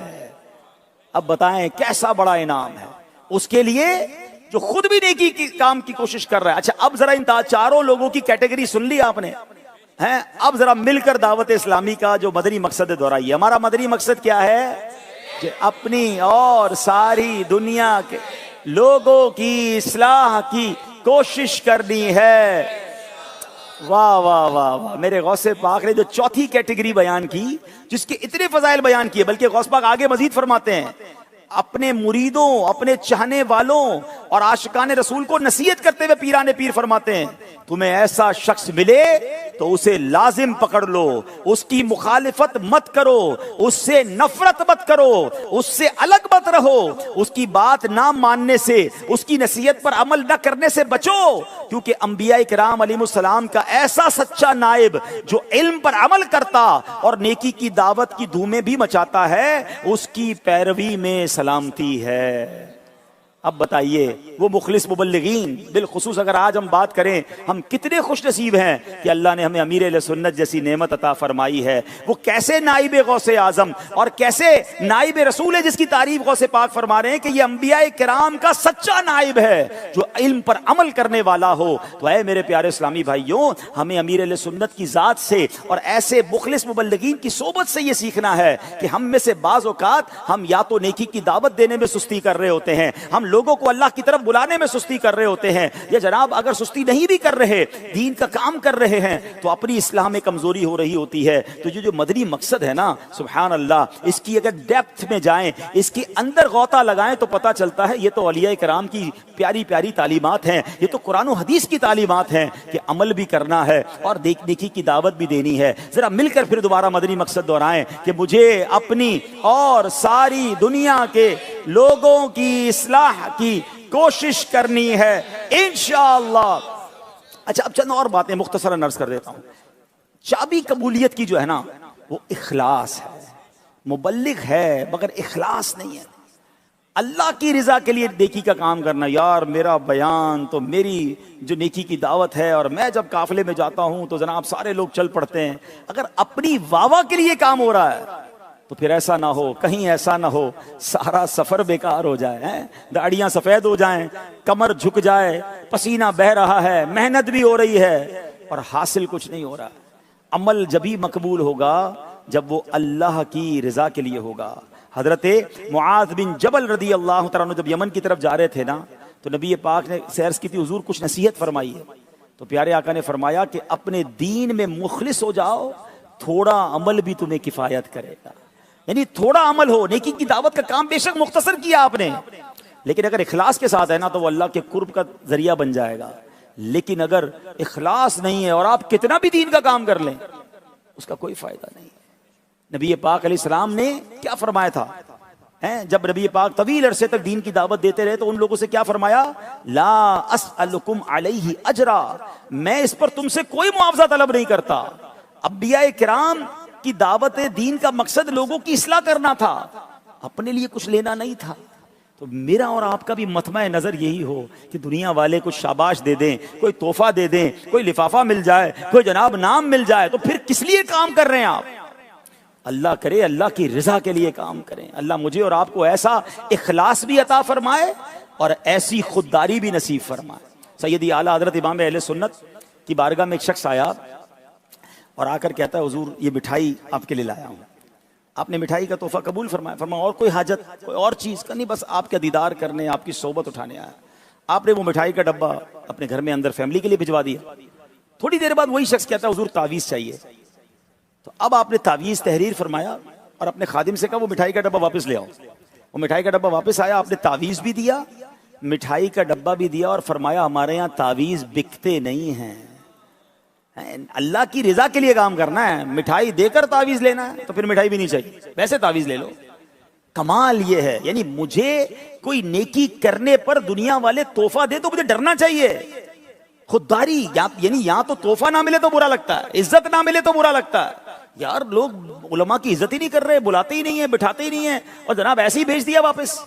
अब बताएं कैसा बड़ा इनाम है उसके लिए जो खुद भी नेकी की काम की कोशिश कर रहा है। अच्छा अब जरा इन चारों लोगों की कैटेगरी सुन ली आपने हैं, अब जरा मिलकर दावत इस्लामी का जो मदनी मकसद दोहराइए। हमारा मदनी मकसद क्या है कि अपनी और सारी दुनिया के लोगों की इस्लाह की कोशिश करनी है। वाह वाह वाह वाह, मेरे गौसे पाक ने जो चौथी कैटेगरी बयान की, जिसके इतने फजाइल बयान किए, बल्कि गौस पाक आगे मजीद फरमाते हैं अपने मुरीदों, अपने चाहने वालों और आशिकाने रसूल को नसीहत करते हुए पीराने पीर फरमाते हैं तुम्हें ऐसा शख्स मिले तो उसे लाजिम पकड़ लो, उसकी मुखालिफत मत करो, उससे नफरत मत करो, उससे अलग मत रहो, उसकी बात ना मानने से, उसकी नसीहत पर अमल न करने से बचो, क्योंकि अंबिया किराम अलैहिमुस्सलाम का ऐसा सच्चा नाइब जो इल्म पर अमल करता और नेकी की दावत की धूमें भी मचाता है, उसकी पैरवी में सलामती है। अब बताइए वो मुखलिस मुबल्लिगीन, बिलखुसूस अगर आज हम बात करें, हम कितने खुश नसीब हैं कि अल्लाह ने हमें अमीर अहले सुन्नत जैसी नेमत अता फरमाई है। वो कैसे नाइब गौसे आजम और कैसे नाइब रसूल है जिसकी तारीफ गौसे पाक फरमा रहे हैं कि ये अंबिया किराम का सच्चा नाइब है जो इल्म पर अमल करने वाला हो। तो ऐ मेरे प्यारे इस्लामी भाइयों, हमें अमीर अहले सुन्नत की जात से और ऐसे मुखलिस मुबल्लिगीन की सोबत से ये सीखना है कि हम में से बाज़ औक़ात हम या तो नेकी की दावत देने में सुस्ती कर रहे होते हैं, हम लोगों को अल्लाह की तरफ बुलाने में सुस्ती कर रहे होते हैं, या जनाब अगर सुस्ती नहीं भी कर रहे, दीन का काम कर रहे हैं, तो अपनी इस्लाह में कमजोरी हो रही होती है। तो ये जो मदनी मकसद है ना, सुभान अल्लाह, इसकी अगर डेप्थ में जाएं, इसके अंदर गौता लगाएं तो पता चलता है ये तो औलिया किराम की प्यारी प्यारी तालीमात हैं, ये तो कुरान और हदीस की तालीमात हैं कि अमल भी करना है और नेकी की दावत भी देनी है। जरा मिलकर फिर दोबारा मदनी मकसद दोहराएं कि मुझे अपनी और सारी दुनिया के लोगों की इस्लाह की कोशिश करनी है इंशाअल्लाह। अच्छा अब चंद और बातें मुख्तसरन अर्ज कर देता हूं। चाबी कबूलियत की जो है ना वो इखलास है। मुबल्लिग है मगर इखलास नहीं है, अल्लाह की रिजा के लिए नेकी का काम करना। यार मेरा बयान तो मेरी जो नेकी की दावत है, और मैं जब काफिले में जाता हूं तो जनाब सारे लोग चल पड़ते हैं। अगर अपनी वावा के लिए काम हो रहा है तो फिर ऐसा ना हो, कहीं ऐसा ना हो सारा सफर बेकार हो जाए, दाढ़ियां सफेद हो जाएं, कमर झुक जाए, पसीना बह रहा है, मेहनत भी हो रही है और हासिल कुछ नहीं हो रहा। अमल जभी मकबूल होगा जब वो अल्लाह की रिजा के लिए होगा। हजरत मुआज बिन जबल रदी अल्लाह तआला अन्हु जब यमन की तरफ जा रहे थे ना, तो नबी पाक ने सैर की थी, हुजूर कुछ नसीहत फरमाई है। तो प्यारे आका ने फरमाया कि अपने दीन में मुखलिस हो जाओ, थोड़ा अमल भी तुम्हें किफायत करेगा। यानी थोड़ा अमल हो, नेकी की दावत का काम बेशक मुख्तसर किया आपने, लेकिन अगर इखलास के साथ है ना तो वो अल्लाह के कुर्ब का जरिया बन जाएगा। लेकिन अगर इखलास नहीं है और आप कितना भी दीन का काम कर लें उसका कोई फायदा नहीं। नबी पाक अलैहिस्सलाम ने क्या फरमाया था, हैं जब नबी पाक तवील अरसे तक दीन की दावत देते रहे तो उन लोगों से क्या फरमाया, ला अस्अलुकुम अलैहि अजरा, मैं इस पर तुमसे कोई मुआवजा तलब नहीं करता। अंबिया किराम की दावत दीन का मकसद लोगों की इस्लाह करना था, अपने लिए कुछ लेना नहीं था। तो मेरा और आपका भी मतमा नजर यही हो कि दुनिया वाले कुछ शाबाश दे दें, कोई तोहफा दे दें, कोई लिफाफा मिल जाए, कोई जनाब नाम मिल जाए, तो फिर किस लिए काम कर रहे हैं आप? अल्लाह करे, अल्लाह की रजा के लिए काम करें। अल्लाह मुझे और आपको ऐसा इखलास भी अता फरमाए और ऐसी खुददारी भी नसीब फरमाए। सैयदी आला हजरत इमाम अहले सुन्नत की बारगाह में एक शख्स आया और आकर कहता है, हुजूर ये मिठाई आपके लिए लाया हूँ। आपने मिठाई का तोहफा कबूल फरमाया। फरमाया और कोई हाजत, कोई और चीज़ का नहीं, बस आपका दीदार करने, आपकी सोबत उठाने आया। आपने वो मिठाई का डब्बा अपने घर में अंदर फैमिली के लिए भिजवा दिया। थोड़ी देर बाद वही शख्स कहता है, हुजूर तावीज़ चाहिए। तो अब आपने तावीज़ तहरीर फरमाया और अपने खादिम से कहा वो मिठाई का डब्बा वापस ले आओ। वो मिठाई का डब्बा वापस आया, आपने तावीज़ भी दिया, मिठाई का डब्बा भी दिया और फरमाया हमारे यहाँ तावीज़ बिकते नहीं हैं, अल्लाह की रजा के लिए काम करना है, मिठाई देकर तावीज़ लेना है तो फिर मिठाई भी नहीं चाहिए, वैसे तावीज़ ले लो। कमाल ये है, यानी मुझे कोई नेकी करने पर दुनिया वाले तोहफा दे तो मुझे डरना चाहिए। खुददारी, यानी यहाँ तो तोहफा ना मिले तो बुरा लगता है, इज्जत ना मिले तो बुरा लगता है। यार लोग उलमा की इज्जत ही नहीं कर रहे, बुलाते ही नहीं है, बिठाते ही नहीं है, और जनाब ऐसे ही भेज दिया वापस।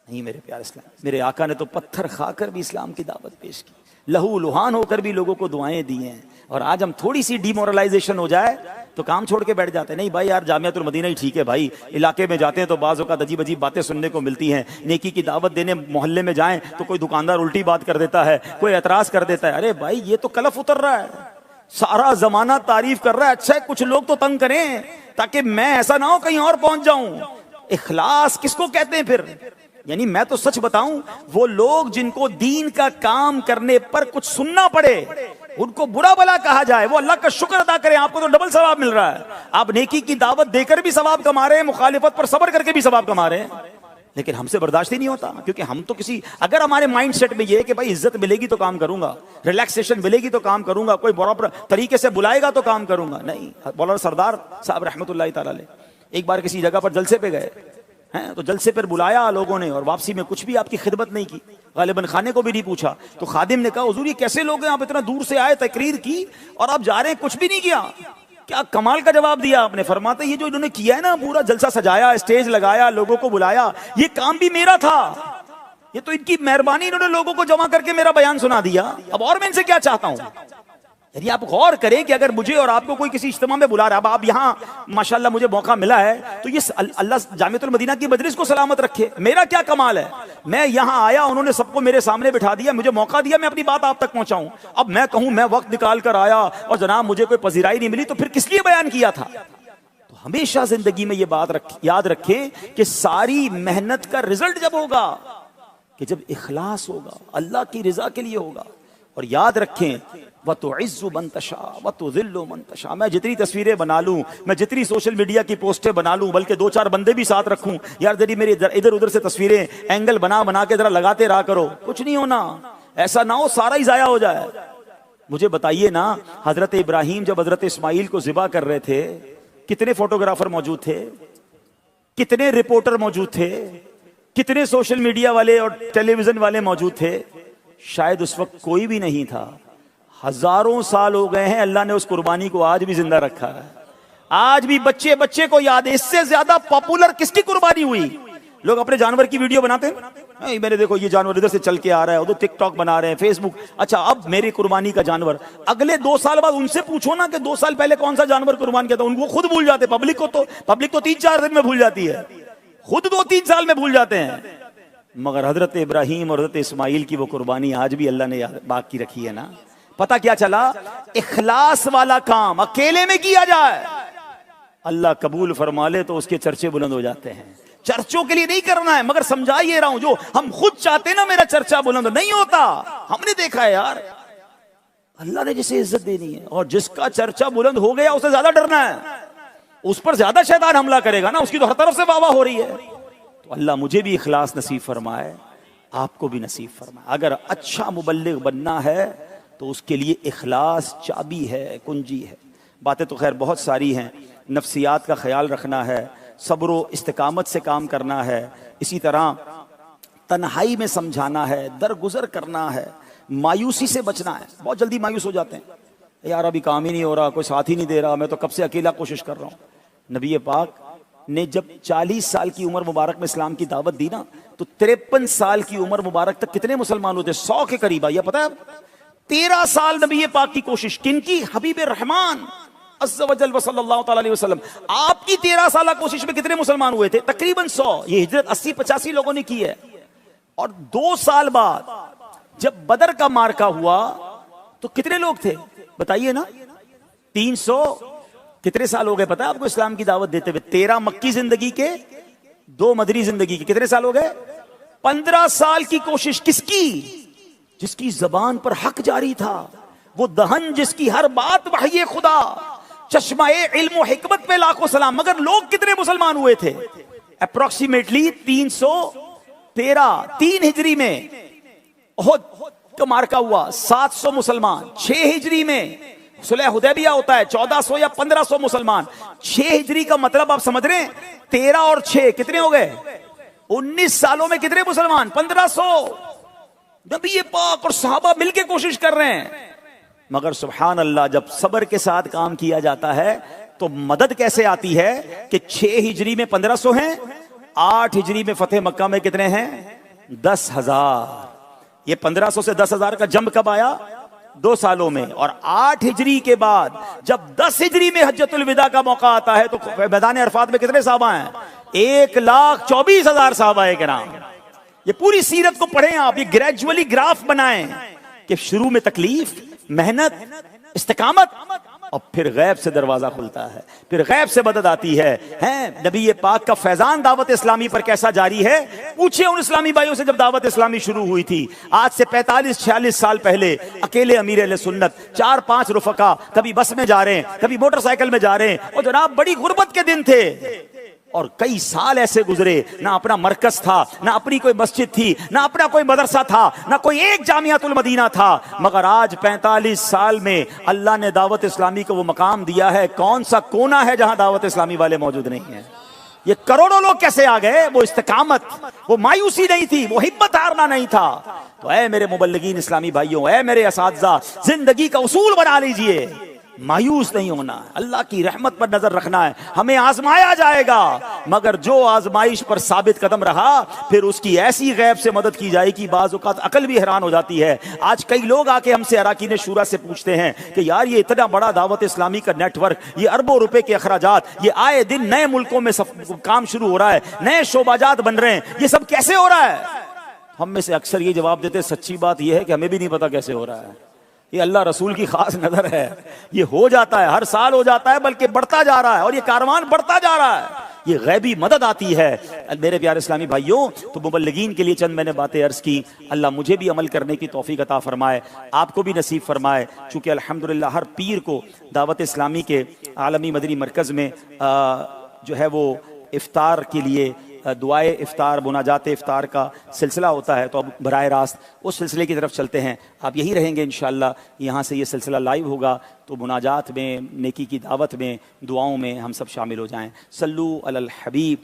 नहीं मेरे प्यारे इस्लाम, मेरे आका ने तो पत्थर खाकर भी इस्लाम की दावत पेश की, लहू लुहान होकर भी लोगों को दुआएं दी हैं। और आज हम थोड़ी सी डिमोरलाइजेशन हो जाए तो काम छोड़ के बैठ जाते हैं। नहीं भाई यार, जामियातुल मदीना ही ठीक है भाई। इलाके में जाते हैं तो बाज़ औक़ात अजीब अजीब बातें सुनने को मिलती हैं। नेकी की दावत देने मोहल्ले में जाएं तो कोई दुकानदार उल्टी बात कर देता है, कोई एतराज़ कर देता है। अरे भाई ये तो कलफ उतर रहा है, सारा जमाना तारीफ कर रहा है। अच्छा है कुछ लोग तो तंग करें ताकि मैं ऐसा ना हो कहीं और पहुंच जाऊं। इखलास किसको कहते हैं फिर? यानी मैं तो सच बताऊं, वो लोग जिनको दीन का काम करने पर कुछ सुनना पड़े, उनको बुरा भला कहा जाए, वो अल्लाह का शुक्र अदा करें, आपको तो डबल सवाब मिल रहा है। आप नेकी की दावत देकर भी सवाब कमा रहे हैं, मुखालिफत पर सब्र करके भी सवाब कमा रहे हैं। लेकिन हमसे बर्दाश्त ही नहीं होता, क्योंकि हम तो किसी, अगर हमारे माइंड सेट में ये है कि भाई इज्जत मिलेगी तो काम करूंगा, रिलैक्सेशन मिलेगी तो काम करूंगा, कोई बराबर तरीके से बुलाएगा तो काम करूंगा। नहीं, मौलाना सरदार साहब रहमतुल्लाह तआला अलैह एक बार किसी जगह पर जलसे पे गए हैं, तो जलसे पर बुलाया लोगों ने और वापसी में कुछ भी आपकी खिदमत नहीं की, गालिबन खाने को भी नहीं पूछा। तो खादिम ने कहा, हुजूर ये कैसे लोग हैं, आप इतना दूर से आए, तकरीर की और आप जा रहे हैं, कुछ भी नहीं किया। क्या कमाल का जवाब दिया आपने। फरमाते ये जो इन्होंने किया है ना, पूरा जलसा सजाया, स्टेज लगाया, लोगों को बुलाया, ये काम भी मेरा था। ये तो इनकी मेहरबानी, इन्होंने लोगों को जमा करके मेरा बयान सुना दिया। अब और मैं इनसे क्या चाहता हूं? यदि आप गौर करें कि अगर मुझे और आपको कोई किसी इज्तिमा में बुला रहा है, अब आप यहाँ माशाल्लाह मुझे मौका मिला है, तो ये अल्लाह जामियतुल मदीना की मजलिस को सलामत रखे। मेरा क्या कमाल है, मैं यहाँ आया, उन्होंने सबको मेरे सामने बिठा दिया, मुझे मौका दिया मैं अपनी बात आप तक पहुंचाऊं। अब मैं कहूं मैं वक्त निकाल कर आया और जनाब मुझे कोई पजीराई नहीं मिली, तो फिर किस लिए बयान किया था? तो हमेशा जिंदगी में ये बात याद रखें कि सारी मेहनत का रिजल्ट जब होगा कि जब इखलास होगा, अल्लाह की रजा के लिए होगा। और याद रखें, वतुइज़्ज़ु मन तशा वतुज़िल्लु मन तशा। मैं जितनी तस्वीरें बना लूं, मैं जितनी सोशल मीडिया की पोस्टें बना लूं, बल्कि 2-4 बंदे भी साथ रखूं, यार जरी मेरी इधर उधर से तस्वीरें एंगल बना बना के जरा लगाते रहा करो, कुछ नहीं होना। ऐसा ना हो सारा ही जाया हो जाए। मुझे बताइए ना, हजरत इब्राहिम जब हजरत इस्माइल को ज़िबा कर रहे थे, कितने फोटोग्राफर मौजूद थे, कितने रिपोर्टर मौजूद थे, कितने सोशल मीडिया वाले और टेलीविजन वाले मौजूद थे? शायद उस वक्त कोई भी नहीं था। हजारों साल हो गए हैं, अल्लाह ने उस कुर्बानी को आज भी जिंदा रखा है। आज भी बच्चे बच्चे को याद है। इससे ज्यादा पॉपुलर किसकी कुर्बानी हुई? लोग अपने जानवर की वीडियो बनाते हैं, मैंने देखो ये जानवर इधर से चल के आ रहा है, उधर टिकटॉक बना रहे हैं, फेसबुक। अच्छा, अब मेरी कुर्बानी का जानवर, अगले 2 साल बाद उनसे पूछो ना कि 2 साल पहले कौन सा जानवर कुर्बान किया था, उनको खुद भूल जाते। पब्लिक तो 3-4 दिन में भूल जाती है, खुद 2-3 साल में भूल जाते हैं। मगर हजरत इब्राहिम और हजरत इस्माइल की वो कुर्बानी आज भी अल्लाह ने बाकी रखी है ना। पता क्या चला? इखलास वाला काम अकेले में किया जाए, अल्लाह कबूल फरमा ले तो उसके चर्चे बुलंद हो जाते हैं। चर्चों के लिए नहीं करना है, मगर समझा ये रहा हूं, जो हम खुद चाहते हैं ना मेरा चर्चा बुलंद, नहीं होता। हमने देखा है यार, अल्लाह ने जिसे इज्जत देनी है और जिसका चर्चा बुलंद हो गया उससे ज्यादा डरना है, उस पर ज्यादा शैतान हमला करेगा ना, उसकी तो हर तरफ से वाह हो रही है। तो अल्लाह मुझे भी इखलास नसीब फरमाए, आपको भी नसीब फरमाए। अगर अच्छा मुबल्लिग बनना है तो उसके लिए इखलास चाबी है, कुंजी है। बातें तो खैर बहुत सारी हैं, नफ्सियात का ख्याल रखना है, सब्र व इस्तिकामत से काम करना है, इसी तरह तन्हाई में समझाना है, दरगुजर करना है, मायूसी से बचना है। बहुत जल्दी मायूस हो जाते हैं, यार अभी काम ही नहीं हो रहा, कोई साथ ही नहीं दे रहा, मैं तो कब से अकेला कोशिश कर रहा हूं। नबी पाक ने जब 40 साल की उम्र मुबारक में इस्लाम की दावत दी ना, तो 53 साल की उम्र मुबारक तक कितने मुसलमान होते? 100 के करीब। यह पता है? 13 साल नबी पाक की कोशिश, किनकी? हबीब रहमान अज़्ज़ा वजल व सल्लल्लाहु तआला अलैहि वसल्लम। आपकी 13 साल कोशिश में कितने मुसलमान हुए थे? तकरीबन 100। ये हिजरत 80-85 लोगों ने की है। और 2 साल बाद जब बदर का मार्का हुआ तो कितने लोग थे बताइए ना? 300। कितने साल हो गए पता है आपको इस्लाम की दावत देते हुए? 13 मक्की जिंदगी के, 2 मदरी जिंदगी के। कितने साल हो गए? 15 साल की कोशिश। किसकी? जिसकी जबान पर हक जारी था, वो दहन जिसकी हर बात वही खुदा, चश्मा-ए इल्म और हिकमत पे लाखों सलाम। मगर लोग कितने मुसलमान हुए थे? अप्रोक्सीमेटली 313। 3 हिजरी में ओहद का मार्का हुआ, 700 मुसलमान। 6 हिजरी में सुलह हुदैबिया होता है, 1400 या 1500 मुसलमान। 6 हिजरी का मतलब आप समझ रहे हैं? 13 और 6 कितने हो गए? 19 सालों में कितने मुसलमान? 1500। नबी पाक और सहाबा मिलके कोशिश कर रहे हैं। मगर सुभान अल्लाह, जब सब्र के साथ काम किया जाता है तो मदद कैसे आती है कि 6 हिजरी में 1500 हैं, 8 हिजरी में फतेह मक्का में कितने हैं? 10,000। ये 1500 से 10,000 का जंप कब आया? 2 सालों में। और 8 हिजरी के बाद जब 10 हिजरी में हज्जतुल विदा का मौका आता है तो मैदान अरफात में कितने साहबा हैं? 1,24,000 साहबा के नाम। ये पूरी सीरत को पढ़ें आप, ये ग्रेजुअली ग्राफ बनाएं कि शुरू में तकलीफ, मेहनत, इस्तिकामत, और फिर गैब से दरवाजा खुलता है, फिर गैब से मदद आती है। नबी पाक का फैजान दावत इस्लामी पर कैसा जारी है? पूछिए उन इस्लामी भाइयों से जब दावत इस्लामी शुरू हुई थी आज से 45-46 साल पहले। अकेले अमीर अहले सुन्नत, 4-5 रुफका, कभी बस में जा रहे हैं, कभी मोटरसाइकिल में जा रहे हैं, और जनाब बड़ी गुर्बत के दिन थे। और कई साल ऐसे गुजरे, ना अपना मरकज था, ना अपनी कोई मस्जिद थी, ना अपना कोई मदरसा था, ना कोई एक जामियातुल मदीना था। मगर आज 45 साल में अल्लाह ने दावत इस्लामी को वो मकाम दिया है। कौन सा कोना है जहां दावत इस्लामी वाले मौजूद नहीं है? ये करोड़ों लोग कैसे आ गए? वो इस्तिकामत, वो मायूसी नहीं थी, वो हिम्मत हारना नहीं था। तो ऐ मेरे मुबल्लिगीन इस्लामी भाइयों, ऐ मेरे असातिज़ा, जिंदगी का उसूल बना लीजिए, मायूस नहीं होना है, अल्लाह की रहमत पर नजर रखना है। हमें आजमाया जाएगा, मगर जो आजमाइश पर साबित कदम रहा फिर उसकी ऐसी गैब से मदद की जाएगी, बाज़ औक़ात अकल भी हैरान हो जाती है। आज कई लोग आके हमसे अराकीन शूरा से पूछते हैं कि यार ये इतना बड़ा दावत इस्लामी का नेटवर्क, ये अरबों रुपए के अखराजात, ये आए दिन नए मुल्कों में काम शुरू हो रहा है, नए शोबाजात बन रहे हैं, ये सब कैसे हो रहा है? हम में से अक्सर ये जवाब देते, सच्ची बात यह है कि हमें भी नहीं पता कैसे हो रहा है। ये अल्लाह रसूल की खास नजर है। ये हो जाता है, हर साल हो जाता है, बल्कि बढ़ता जा रहा है, और ये कारवान बढ़ता जा रहा है। ये गैबी मदद आती है। मेरे प्यारे इस्लामी भाइयों, तो मुबल्लिगीन के लिए चंद मैंने बातें अर्ज की। अल्लाह मुझे भी अमल करने की तौफीक अता फरमाए, आपको भी नसीब फरमाए। चूँकि अल्हम्दुलिल्लाह हर पीर को दावत इस्लामी के आलमी मदनी मरकज़ में जो है वो इफ्तार के लिए दुआए इफ्तार, मुनाजात इफ्तार का सिलसिला होता है। तो अब बराह रास्त उस सिलसिले की तरफ चलते हैं। आप यही रहेंगे इंशाअल्लाह, यहाँ से ये सिलसिला लाइव होगा। तो मुनाजात में, नेकी की दावत में, दुआओं में हम सब शामिल हो जाएं। सल्लू अलल हबीब